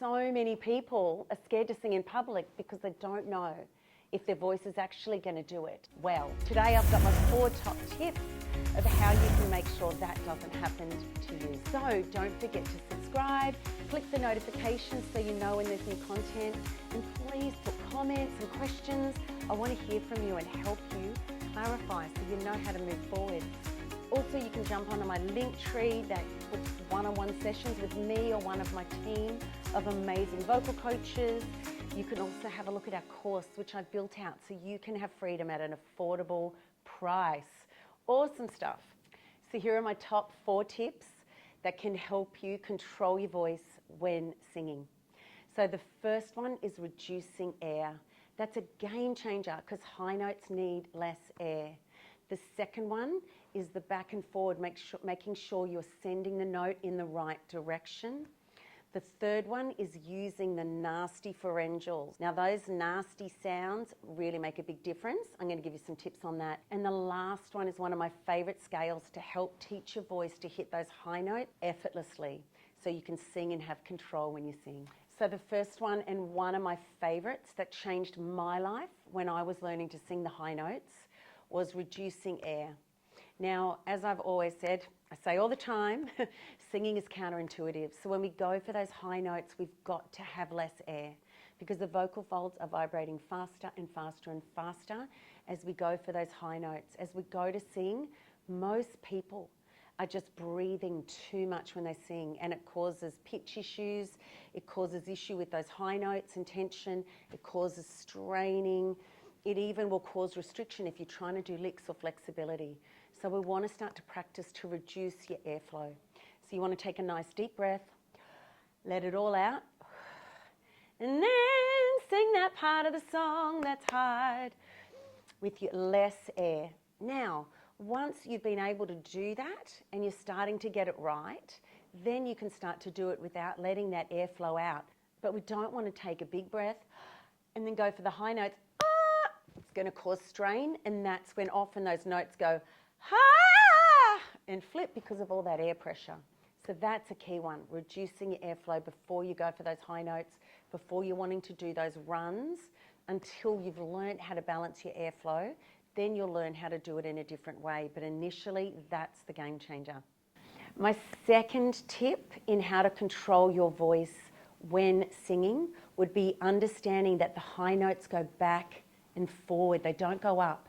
so many people are scared to sing in public because they don't know if their voice is actually going to do it well. Today I've got my 4 top tips of how you can make sure that doesn't happen to you. So don't forget to subscribe, click the notifications so you know when there's new content, and please put comments and questions. I want to hear from you and help you clarify so you know how to move forward. Also, you can jump onto my link tree that puts one-on-one sessions with me or one of my team of amazing vocal coaches. You can also have a look at our course, which I've built out so you can have freedom at an affordable price. Awesome stuff. So here are my top 4 tips that can help you control your voice when singing. So the first one is reducing air. That's a game changer because high notes need less air. The second one is the back and forward, making sure you're sending the note in the right direction. The third one is using the nasty pharyngals. Now those nasty sounds really make a big difference. I'm going to give you some tips on that. And the last one is one of my favourite scales to help teach your voice to hit those high notes effortlessly so you can sing and have control when you sing. So the first one, and one of my favourites that changed my life when I was learning to sing the high notes, was reducing air. Now, as I've always said, I say all the time, singing is counterintuitive. So when we go for those high notes, we've got to have less air because the vocal folds are vibrating faster and faster and faster as we go for those high notes. As we go to sing, most people are just breathing too much when they sing, and it causes pitch issues, it causes issue with those high notes and tension, it causes straining. It even will cause restriction if you're trying to do licks or flexibility. So we want to start to practice to reduce your airflow. So you want to take a nice deep breath, let it all out, and then sing that part of the song that's hard with your less air. Now, once you've been able to do that and you're starting to get it right, then you can start to do it without letting that airflow out. But we don't want to take a big breath and then go for the high notes. It's going to cause strain, and that's when often those notes go ha and flip because of all that air pressure. So that's a key one, reducing your airflow before you go for those high notes, before you're wanting to do those runs, until you've learned how to balance your airflow. Then you'll learn how to do it in a different way. But initially, that's the game changer. My second tip in how to control your voice when singing would be understanding that the high notes go back and forward, they don't go up.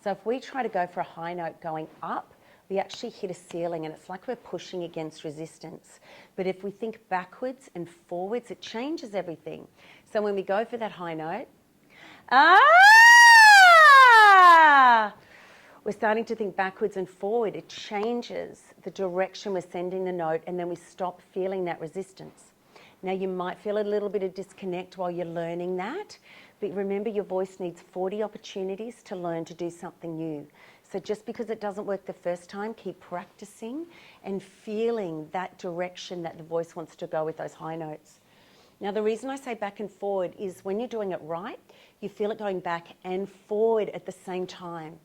So if we try to go for a high note going up, we actually hit a ceiling and it's like we're pushing against resistance. But if we think backwards and forwards, it changes everything. So when we go for that high note, we're starting to think backwards and forward. It changes the direction we're sending the note, and then we stop feeling that resistance. Now you might feel a little bit of disconnect while you're learning that, but remember your voice needs 40 opportunities to learn to do something new. So just because it doesn't work the first time, keep practicing and feeling that direction that the voice wants to go with those high notes. Now the reason I say back and forward is when you're doing it right, you feel it going back and forward at the same time.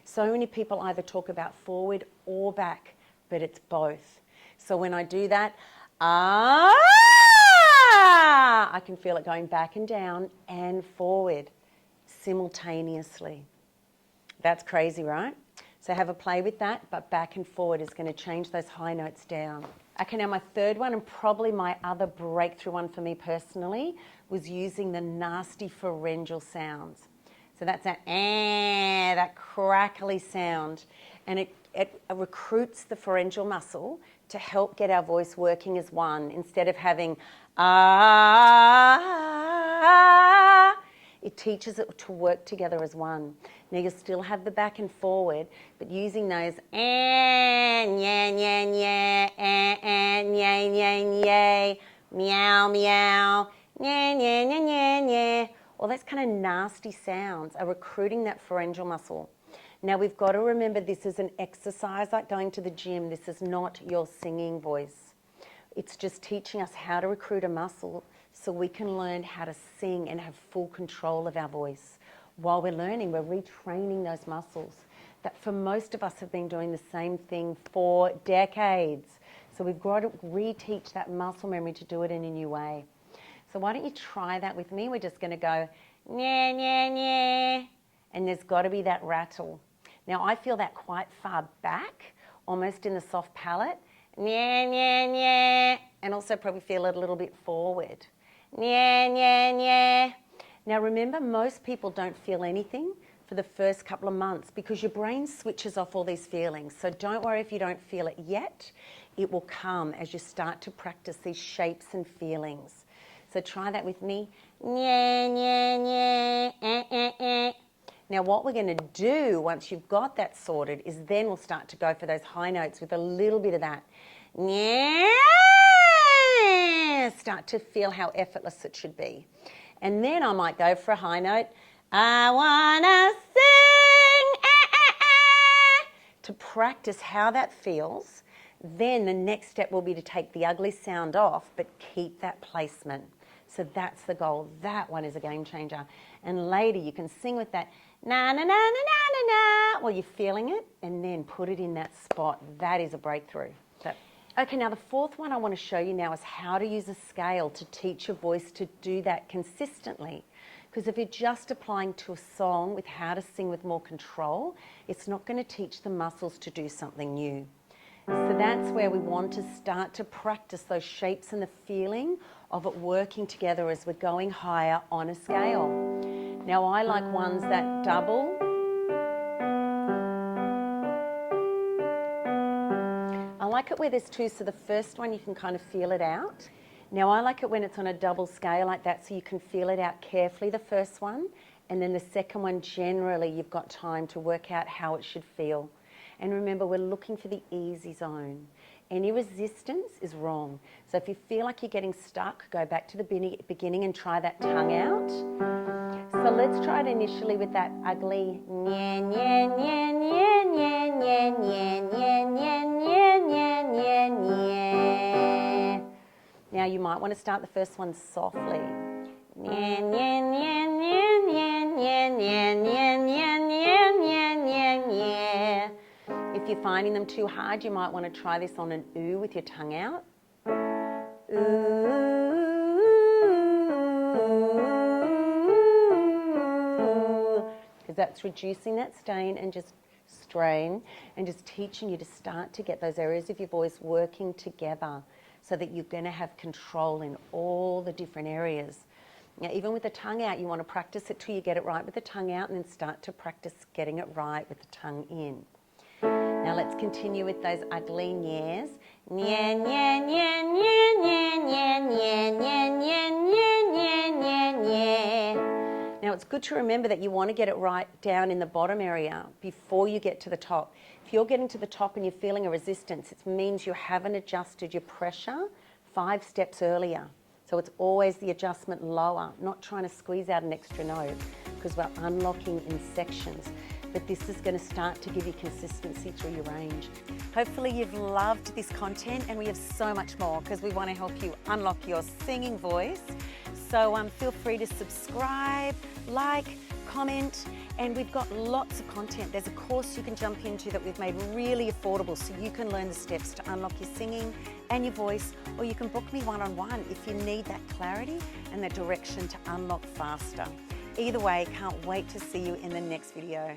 So many people either talk about forward or back, but it's both. So when I do that, I can feel it going back and down and forward simultaneously. That's crazy, right? So have a play with that, but back and forward is going to change those high notes down. Okay, now my third one, and probably my other breakthrough one for me personally, was using the nasty pharyngeal sounds. So that's that crackly sound, and it recruits the pharyngeal muscle to help get our voice working as one. Instead of having it teaches it to work together as one. Now you'll still have the back and forward, but using those meow meow, all those kind of nasty sounds are recruiting that pharyngeal muscle. Now we've got to remember this is an exercise like going to the gym. This is not your singing voice. It's just teaching us how to recruit a muscle so we can learn how to sing and have full control of our voice. While we're learning, we're retraining those muscles that for most of us have been doing the same thing for decades. So we've got to reteach that muscle memory to do it in a new way. So why don't you try that with me? We're just going to go, nya, nya, nya. And there's got to be that rattle. Now, I feel that quite far back, almost in the soft palate. Nya, nya, nya. And also probably feel it a little bit forward. Nya, nya, nya. Now, remember, most people don't feel anything for the first couple of months because your brain switches off all these feelings. So don't worry if you don't feel it yet. It will come as you start to practice these shapes and feelings. So try that with me. Nya, nya, nya, Now what we're going to do once you've got that sorted is then we'll start to go for those high notes with a little bit of that. Nya. Start to feel how effortless it should be. And then I might go for a high note. I wanna sing, to practice how that feels. Then the next step will be to take the ugly sound off, but keep that placement. So that's the goal. That one is a game changer. And later you can sing with that na na na na na na na while you're feeling it, and then put it in that spot. That is a breakthrough. Okay, now the fourth one I want to show you now is how to use a scale to teach your voice to do that consistently. Because if you're just applying to a song with how to sing with more control, it's not going to teach the muscles to do something new. So that's where we want to start to practice those shapes and the feeling of it working together as we're going higher on a scale. Now I like ones that double. I like it where there's two, so the first one you can kind of feel it out. Now I like it when it's on a double scale like that, so you can feel it out carefully, the first one, and then the second one generally you've got time to work out how it should feel. And remember, we're looking for the easy zone. Any resistance is wrong. So if you feel like you're getting stuck, go back to the beginning and try that tongue out. So let's try it initially with that ugly nya, nya, nya, nya, nya, nya, nya, nya, nya, nya, nya, nya, nya. Now you might want to start the first one softly. Nya, nya, nya, nya, nya, nya, nya, nya, nya, nya, nya, nya, nya. If you're finding them too hard, you might want to try this on an oo with your tongue out. Ooh. Because that's reducing that stain and just strain and just teaching you to start to get those areas of your voice working together so that you're going to have control in all the different areas. Now, even with the tongue out, you want to practice it till you get it right with the tongue out and then start to practice getting it right with the tongue in. Now let's continue with those ugly nyas. Nya, nya, nya, nya, nya, nya, nya, nya, nya, nya, nya, nya, nya. Now it's good to remember that you want to get it right down in the bottom area before you get to the top. If you're getting to the top and you're feeling a resistance, it means you haven't adjusted your pressure 5 steps earlier. So it's always the adjustment lower, not trying to squeeze out an extra note, because we're unlocking in sections. But this is going to start to give you consistency through your range. Hopefully you've loved this content, and we have so much more because we want to help you unlock your singing voice. So feel free to subscribe, like, comment, and we've got lots of content. There's a course you can jump into that we've made really affordable so you can learn the steps to unlock your singing and your voice, or you can book me one-on-one if you need that clarity and that direction to unlock faster. Either way, can't wait to see you in the next video.